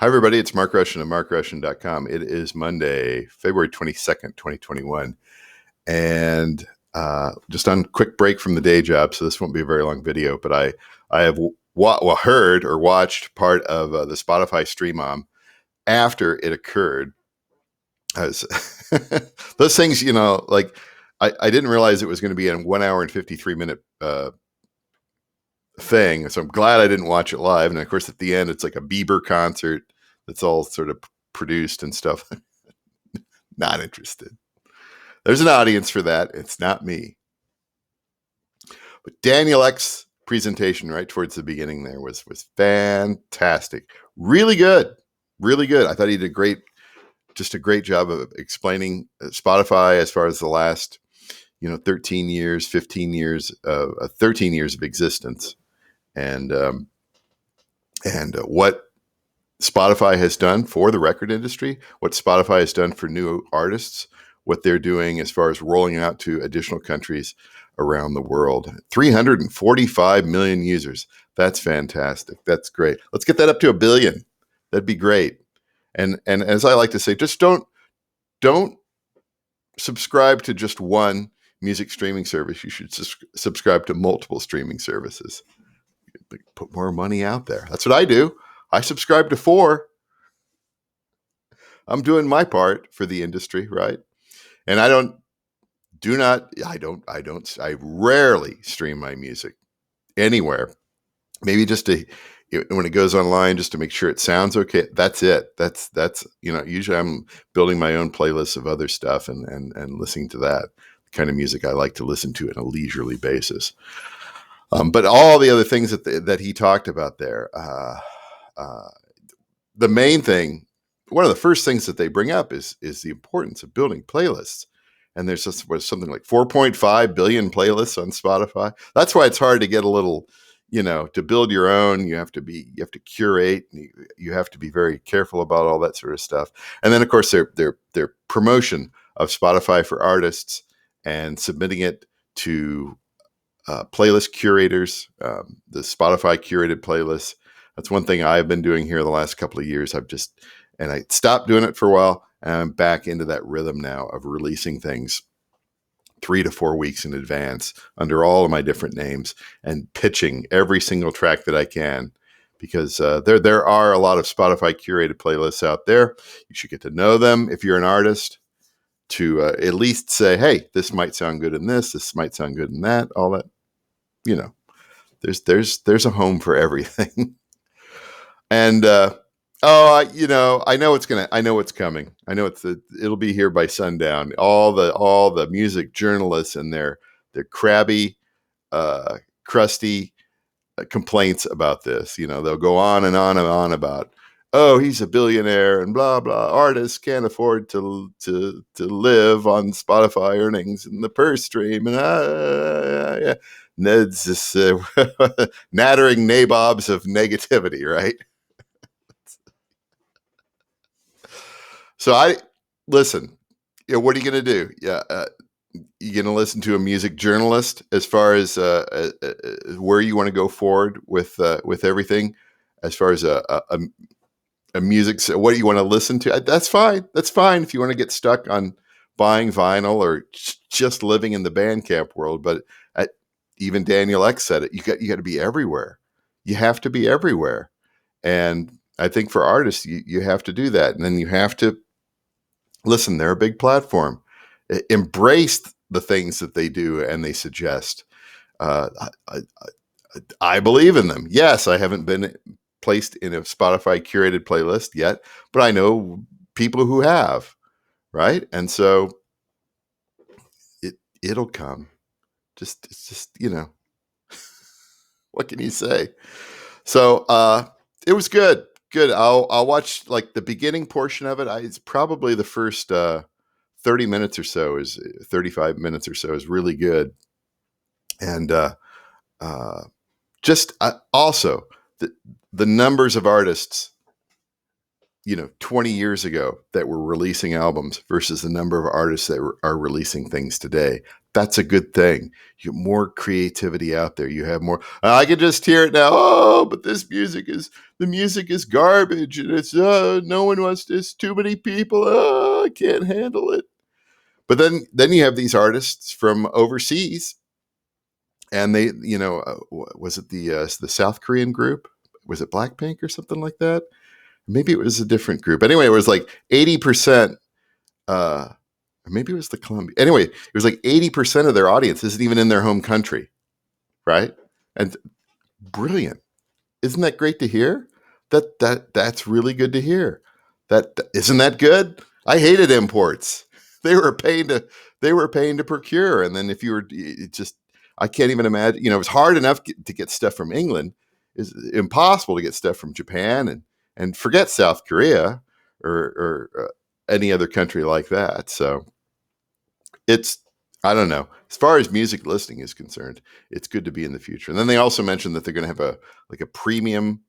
Hi, everybody. It's Mark Rushton of markrushton.com. It is Monday, February 22nd, 2021. And just on quick break from the day job, so this won't be a very long video, but I have heard or watched part of the Spotify stream on after it occurred. Those things, like I didn't realize it was going to be a 1 hour and 53-minute thing. So I'm glad I didn't watch it live. And of course, at the end, it's like a Bieber concert that's all sort of produced and stuff. Not interested. There's an audience for that. It's not me. But Daniel Ek's presentation right towards the beginning there was fantastic. Really good. Really good. I thought he did just a great job of explaining Spotify as far as the last, 13 years, 15 years, 13 years of existence. And what Spotify has done for the record industry, what Spotify has done for new artists, what they're doing as far as rolling out to additional countries around the world. 345 million users. That's fantastic. That's great. Let's get that up to 1 billion. That'd be great. And as I like to say, just don't subscribe to just one music streaming service. You should subscribe to multiple streaming services. Put more money out there. That's what I do. I subscribe to 4. I'm doing my part for the industry, right? And I rarely stream my music anywhere. Maybe just when it goes online, just to make sure it sounds okay. That's it. That's usually I'm building my own playlists of other stuff and listening to that kind of music I like to listen to on a leisurely basis. But all the other things that he talked about there, the main thing, one of the first things that they bring up is the importance of building playlists. And there's something like 4.5 billion playlists on Spotify. That's why it's hard to get a little, to build your own. You have to curate. You have to be very careful about all that sort of stuff. And then, of course, their promotion of Spotify for artists and submitting it to playlist curators, the Spotify curated playlists. That's one thing I've been doing here the last couple of years. I stopped doing it for a while, and I'm back into that rhythm now of releasing things 3 to 4 weeks in advance under all of my different names and pitching every single track that I can, because there are a lot of Spotify curated playlists out there. You should get to know them if you're an artist, to at least say, hey, this might sound good in this might sound good in that, all that. There's a home for everything. And I know it's coming. I know it'll be here by sundown. All the music journalists and their crabby, crusty complaints about this. They'll go on and on and on about, oh, he's a billionaire and blah blah. Artists can't afford to live on Spotify earnings and the per stream and yeah. Ned's just nattering nabobs of negativity, right? So listen. What are you going to do? Yeah, you going to listen to a music journalist as far as where you want to go forward with everything, as far as a music, what do you want to listen to? That's fine. That's fine if you want to get stuck on buying vinyl or just living in the Bandcamp world. But even Daniel Ek said it. You got to be everywhere. You have to be everywhere, and I think for artists, you have to do that, and then you have to listen. They're a big platform. Embrace the things that they do and they suggest. I believe in them. Yes, I haven't been placed in a Spotify curated playlist yet, but I know people who have, right? And so it'll come. It's just, what can you say? So it was good. Good. I'll watch like the beginning portion of it. It's probably the first 30 minutes or so 35 minutes or so is really good. And just also the numbers of artists 20 years ago that were releasing albums versus the number of artists that are releasing things today. That's a good thing. You get more creativity out there. You have more. I can just hear it now. Oh, but the music is garbage, and it's no one wants this. Too many people. I can't handle it. But then you have these artists from overseas, and they, was it the South Korean group? Was it Blackpink or something like that? Maybe it was a different group. Anyway, it was like 80%. Or maybe it was the Columbia. Anyway, it was like 80% of their audience isn't even in their home country, right? And brilliant. Isn't that great to hear? That's really good to hear. That isn't that good? I hated imports. They were paying to procure, and then if you were I can't even imagine. It was hard enough to get stuff from England. It's impossible to get stuff from Japan and forget South Korea or any other country like that. So I don't know. As far as music listening is concerned, it's good to be in the future. And then they also mentioned that they're going to have a premium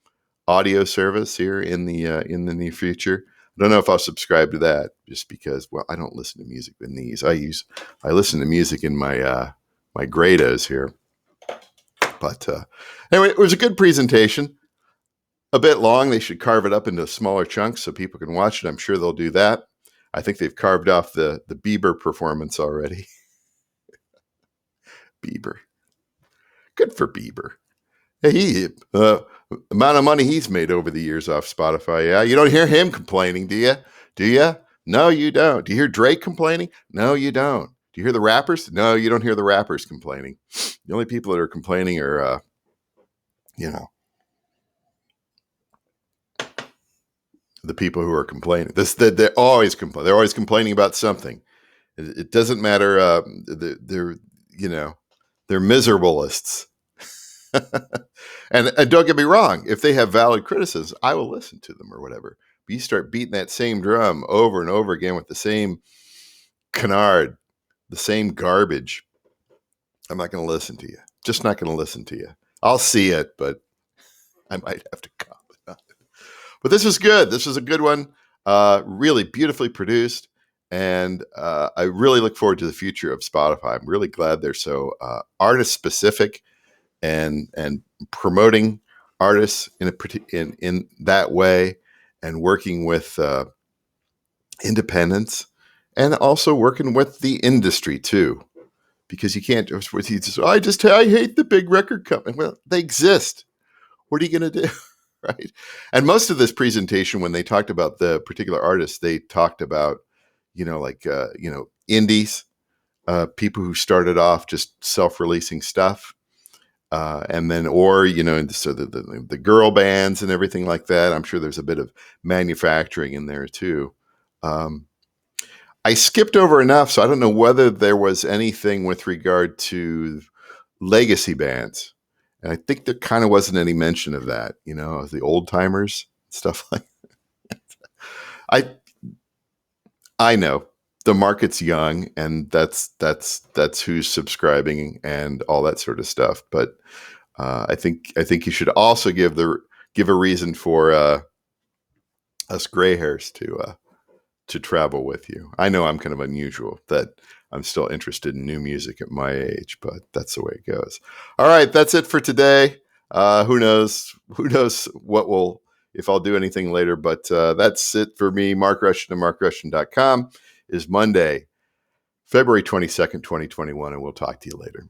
audio service here in the near future. I don't know if I'll subscribe to that just because, well, I don't listen to music in these. I listen to music in my my Grados here. But anyway, it was a good presentation. A bit long. They should carve it up into smaller chunks so people can watch it. I'm sure they'll do that. I think they've carved off the Bieber performance already. Bieber. Good for Bieber. Hey, amount of money he's made over the years off Spotify. Yeah, you don't hear him complaining, do you? Do you? No, you don't. Do you hear Drake complaining? No, you don't. Do you hear the rappers? No, you don't hear the rappers complaining. The only people that are complaining are, the people who are complaining. They're always complaining. They're always complaining about something. It doesn't matter. They're miserableists. and don't get me wrong. If they have valid criticisms, I will listen to them or whatever. But you start beating that same drum over and over again with the same canard, the same garbage. I'm not going to listen to you. Just not going to listen to you. I'll see it, but I might have to comment on it. But this was good. This was a good one. Really beautifully produced. And I really look forward to the future of Spotify. I'm really glad they're so artist specific and promoting artists in that way, and working with independents, and also working with the industry too, because you can't just I hate the big record company. Well, they exist. What are you going to do? Right. And most of this presentation, when they talked about the particular artists, they talked about, indies, people who started off just self-releasing stuff. And then, so the girl bands and everything like that. I'm sure there's a bit of manufacturing in there too. I skipped over enough, so I don't know whether there was anything with regard to legacy bands. And I think there kind of wasn't any mention of that, the old timers, stuff like that. I know the market's young, and that's who's subscribing and all that sort of stuff. But I think you should also give a reason for us gray hairs to travel with you. I know I'm kind of unusual that I'm still interested in new music at my age, but that's the way it goes. All right, that's it for today. Who knows if I'll do anything later, but that's it for me. Mark Rushton of markrushton.com. Is Monday, February 22nd, 2021, and we'll talk to you later.